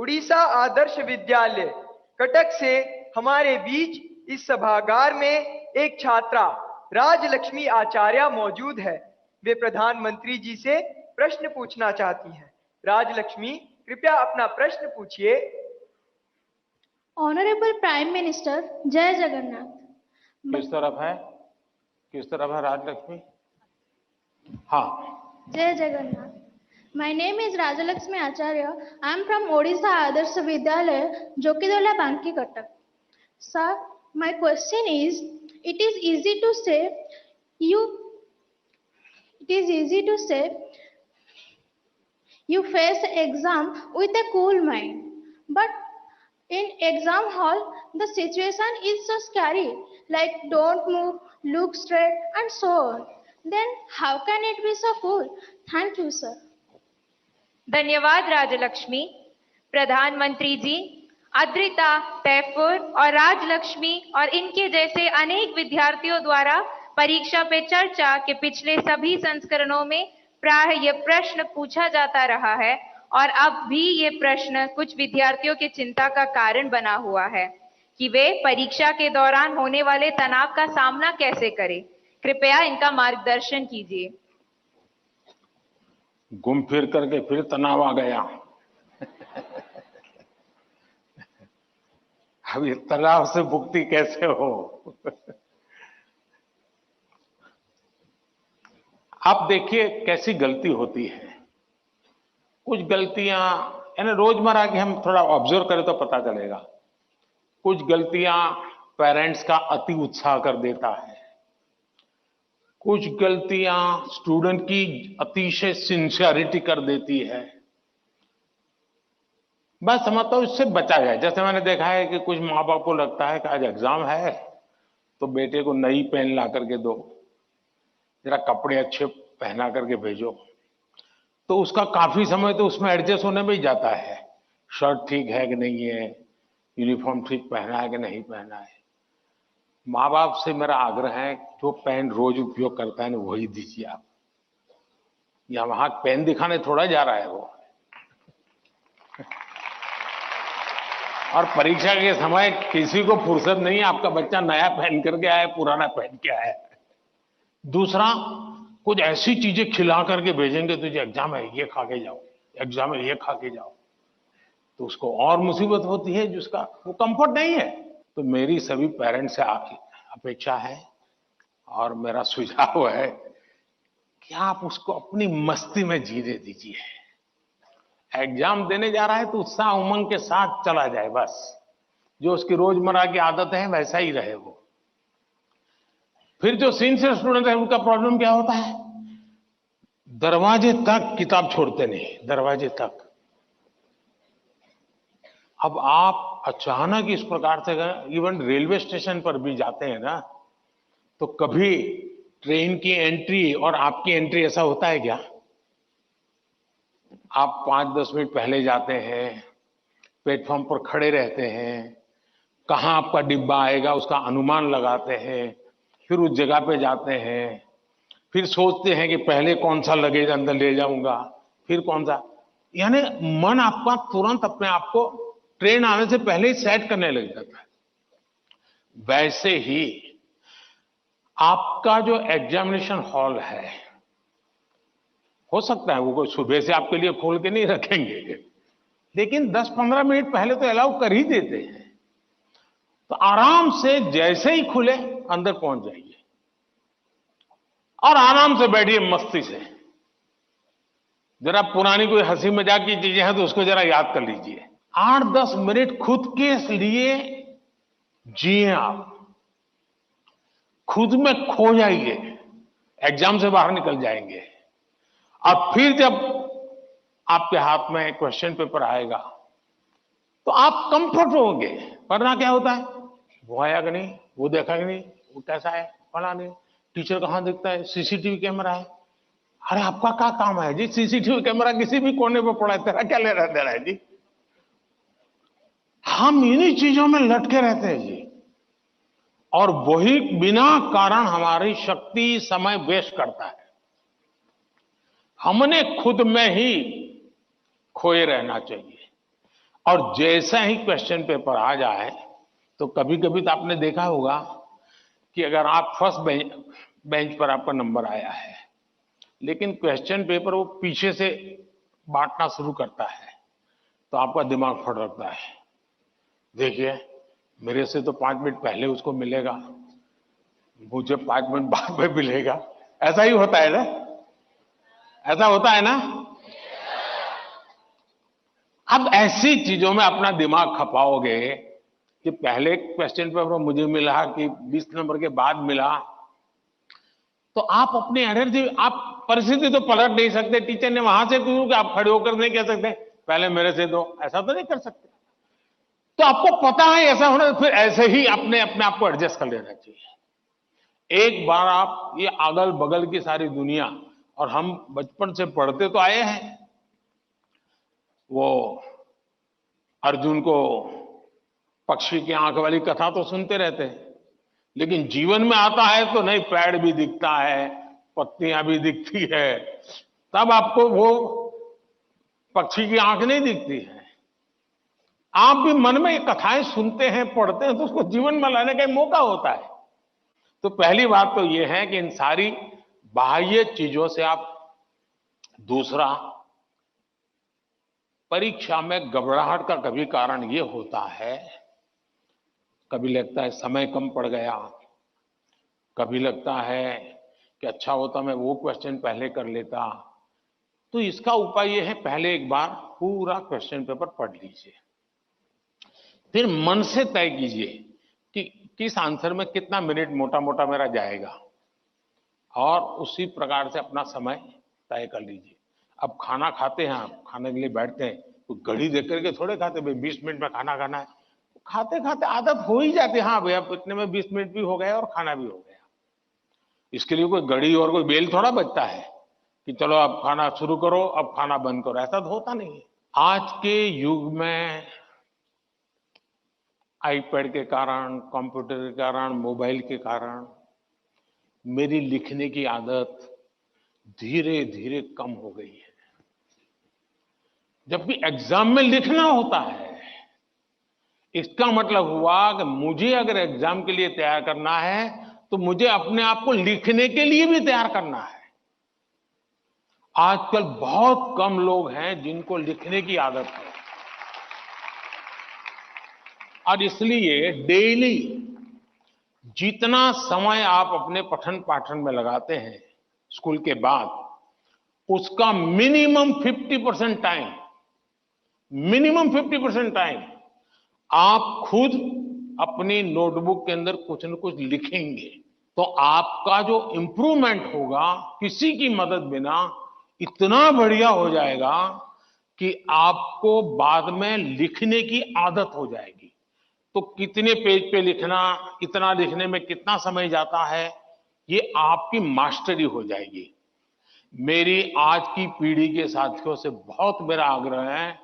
उड़ीसा आदर्श विद्यालय कटक से हमारे बीच इस सभागार में एक छात्रा राजलक्ष्मी आचार्य मौजूद है। वे प्रधानमंत्री जी से प्रश्न पूछना चाहती हैं। राजलक्ष्मी, कृपया अपना प्रश्न पूछिए। ऑनरेबल प्राइम मिनिस्टर, जय जगन्नाथ। किस तरफ है राजलक्ष्मी? हाँ, जय Jagannath. My name is Rajalakshmi Acharya. I am from Odisha Adarsh Vidyalaya, Jokidola, Banki, Cuttack. Sir, my question is, it is easy to say you face exam with a cool mind, but in exam hall the situation is so scary, like don't move, look straight and so on. Then how can it be so cool? Thank you, sir. धन्यवाद राजलक्ष्मी। प्रधानमंत्री जी, अद्रिता, तैफुर और राजलक्ष्मी और इनके जैसे अनेक विद्यार्थियों द्वारा परीक्षा पे चर्चा के पिछले सभी संस्करणों में प्राय ये प्रश्न पूछा जाता रहा है और अब भी ये प्रश्न कुछ विद्यार्थियों के चिंता का कारण बना हुआ है कि वे परीक्षा के दौरान होने वाले तनाव का सामना कैसे करें। कृपया इनका मार्गदर्शन कीजिए। घूम फिर करके फिर तनाव आ गया। अब ये तनाव से मुक्ति कैसे हो? आप देखिए कैसी गलती होती है। कुछ गलतियां यानी रोजमर्रा की हम थोड़ा ऑब्जर्व करें तो पता चलेगा। कुछ गलतियां पेरेंट्स का अति उत्साह कर देता है, कुछ गलतियां स्टूडेंट की अतिशय सिंसियरिटी कर देती है। मैं समझता हूं इससे बचा जाए। जैसे मैंने देखा है कि कुछ माँ बाप को लगता है कि आज एग्जाम है तो बेटे को नई पेन ला करके दो, जरा कपड़े अच्छे पहना करके भेजो, तो उसका काफी समय तो उसमें एडजस्ट होने में ही जाता है। शर्ट ठीक है कि नहीं है, यूनिफॉर्म ठीक पहना है कि नहीं पहना है। माँ बाप से मेरा आग्रह है, जो पेन रोज उपयोग करता है ना वही दीजिए आप। या वहां पेन दिखाने थोड़ा जा रहा है वो। और परीक्षा के समय किसी को फुर्सत नहीं, आपका बच्चा नया पहन करके आया, पुराना पहन के आया। दूसरा, कुछ ऐसी चीजें खिला करके भेजेंगे, तुझे एग्जाम है ये खा के जाओ, एग्जाम है ये खा के जाओ, तो उसको और मुसीबत होती है जिसका वो कंफर्ट नहीं है। तो मेरी सभी पेरेंट्स से अपेक्षा है और मेरा सुझाव है कि आप उसको अपनी मस्ती में जीने दीजिए। एग्जाम देने जा रहा है तो उत्साह उमंग के साथ चला जाए, बस जो उसकी रोजमर्रा की आदत है वैसा ही रहे वो। फिर जो सिंसियर स्टूडेंट है उनका प्रॉब्लम क्या होता है, दरवाजे तक किताब छोड़ते नहीं, दरवाजे तक। अब आप अचानक इस प्रकार से इवन रेलवे स्टेशन पर भी जाते हैं ना, तो कभी ट्रेन की एंट्री और आपकी एंट्री ऐसा होता है क्या? आप 5-10 मिनट पहले जाते हैं, प्लेटफॉर्म पर खड़े रहते हैं, कहां आपका डिब्बा आएगा उसका अनुमान लगाते हैं, फिर उस जगह पे जाते हैं, फिर सोचते हैं कि पहले कौन सा लगेज अंदर ले जाऊंगा, फिर कौन सा। यानी मन आपका तुरंत अपने आप को ट्रेन आने से पहले ही सेट करने लग जाता है। वैसे ही आपका जो एग्जामिनेशन हॉल है, हो सकता है वो कोई सुबह से आपके लिए खोल के नहीं रखेंगे, लेकिन 10-15 मिनट पहले तो अलाउ कर ही देते हैं। तो आराम से जैसे ही खुले अंदर पहुंच जाइए और आराम से बैठिए मस्ती से। जरा पुरानी कोई हंसी मजाक की चीजें हैं तो उसको जरा याद कर लीजिए। 8-10 मिनट खुद के लिए जिए, आप खुद में खो जाइए, एग्जाम से बाहर निकल जाएंगे। और फिर जब आपके हाथ में क्वेश्चन पेपर आएगा तो आप कंफर्ट होंगे। वरना क्या होता है, वो आया कि नहीं, वो देखा कि नहीं, वो कैसा है, पढ़ा नहीं, टीचर कहां दिखता है, सीसीटीवी कैमरा है। अरे आपका क्या काम है जी, सीसीटीवी कैमरा किसी भी कोने पर पड़ा है, तेरा क्या लेना देना है जी। हम इन्हीं चीजों में लटके रहते हैं जी, और वही बिना कारण हमारी शक्ति समय वेस्ट करता है। हमने खुद में ही खोए रहना चाहिए और जैसा ही क्वेश्चन पेपर आ जाए तो कभी कभी तो आपने देखा होगा कि अगर आप फर्स्ट बेंच पर आपका नंबर आया है, लेकिन क्वेश्चन पेपर वो पीछे से बांटना शुरू करता है, तो आपका दिमाग फड़कता है, देखिए मेरे से तो 5 मिनट पहले उसको मिलेगा, मुझे 5 मिनट बाद में मिलेगा। ऐसा ही होता है ना, ऐसा होता है ना। अब ऐसी चीजों में अपना दिमाग खपाओगे कि पहले क्वेश्चन पेपर मुझे मिला कि 20 नंबर के बाद मिला, तो आप अपनी एनर्जी, आप परिस्थिति तो पलट नहीं सकते। टीचर ने वहां से क्यों कि आप खड़े होकर नहीं कह सकते पहले मेरे से दो, ऐसा तो नहीं कर सकते। तो आपको पता है ऐसा होना, फिर ऐसे ही अपने आप को एडजस्ट कर लेना चाहिए। एक बार आप ये अगल बगल की सारी दुनिया, और हम बचपन से पढ़ते तो आए हैं, वो अर्जुन को पक्षी की आंख वाली कथा तो सुनते रहते हैं, लेकिन जीवन में आता है तो नहीं, पेड़ भी दिखता है, पत्तियां भी दिखती है, तब आपको वो पक्षी की आंख नहीं दिखती है। आप भी मन में ये कथाएं सुनते हैं, पढ़ते हैं, तो उसको जीवन में लाने का मौका होता है। तो पहली बात तो ये है कि इन सारी बाह्य चीजों से आप, दूसरा, परीक्षा में घबराहट का कभी कारण ये होता है, कभी लगता है समय कम पड़ गया, कभी लगता है कि अच्छा होता मैं वो क्वेश्चन पहले कर लेता। तो इसका उपाय ये है, पहले एक बार पूरा क्वेश्चन पेपर पढ़ लीजिए, फिर मन से तय कीजिए कि किस आंसर में कितना मिनट मोटा मोटा मेरा जाएगा, और उसी प्रकार से अपना समय तय कर लीजिए। अब खाना खाते हैं, आप खाने के लिए बैठते हैं तो घड़ी देख करके थोड़े खाते, भाई 20 मिनट में खाना खाना है, खाते खाते आदत हो ही जाती है, हाँ भैया इतने में 20 मिनट भी हो गया और खाना भी हो गया। इसके लिए कोई घड़ी और कोई बेल थोड़ा बजता है कि चलो अब खाना शुरू करो, अब खाना बंद करो, ऐसा तो होता नहीं है। आज के युग में आईपैड के कारण, कंप्यूटर के कारण, मोबाइल के कारण मेरी लिखने की आदत धीरे धीरे कम हो गई है। जबकि एग्जाम में लिखना होता है, इसका मतलब हुआ कि मुझे अगर एग्जाम के लिए तैयार करना है तो मुझे अपने आप को लिखने के लिए भी तैयार करना है। आजकल बहुत कम लोग हैं जिनको लिखने की आदत है, और इसलिए डेली जितना समय आप अपने पठन पाठन में लगाते हैं स्कूल के बाद, उसका मिनिमम 50% टाइम आप खुद अपनी नोटबुक के अंदर कुछ न कुछ लिखेंगे, तो आपका जो इंप्रूवमेंट होगा किसी की मदद बिना इतना बढ़िया हो जाएगा कि आपको बाद में लिखने की आदत हो जाएगी। तो कितने पेज पे लिखना, इतना लिखने में कितना समय जाता है, ये आपकी मास्टरी हो जाएगी। मेरी आज की पीढ़ी के साथियों से बहुत मेरा आग्रह है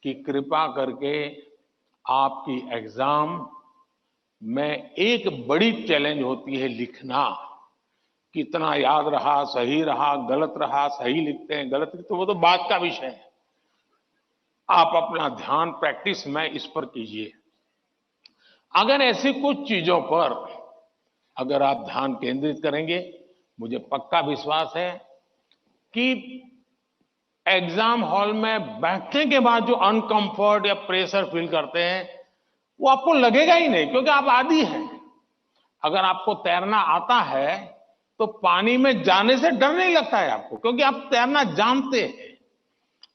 कि कृपा करके आपकी एग्जाम में एक बड़ी चैलेंज होती है लिखना, कितना याद रहा, सही रहा, गलत रहा, सही लिखते हैं, गलत लिखते हैं, वो तो बात का विषय है। आप अपना ध्यान प्रैक्टिस में इस पर कीजिए। अगर ऐसी कुछ चीजों पर अगर आप ध्यान केंद्रित करेंगे, मुझे पक्का विश्वास है कि एग्जाम हॉल में बैठने के बाद जो अनकंफर्ट या प्रेशर फील करते हैं वो आपको लगेगा ही नहीं, क्योंकि आप आदी हैं। अगर आपको तैरना आता है तो पानी में जाने से डर नहीं लगता है आपको, क्योंकि आप तैरना जानते हैं।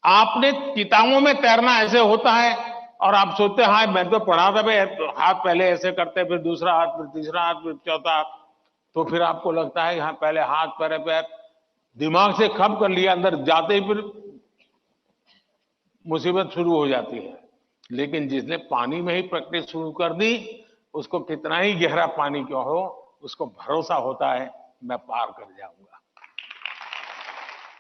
आपने किताबों में तैरना ऐसे होता है और आप सोचते हैं हाँ मैं तो पढ़ा था भाई, हाथ पहले ऐसे करते, फिर दूसरा हाथ, फिर तीसरा हाथ, फिर चौथा हाथ, तो फिर आपको लगता है कि हाँ पहले हाथ पैर पैर दिमाग से खप कर लिया, अंदर जाते ही फिर मुसीबत शुरू हो जाती है। लेकिन जिसने पानी में ही प्रैक्टिस शुरू कर दी, उसको कितना ही गहरा पानी क्यों हो, उसको भरोसा होता है मैं पार कर जाऊंगा।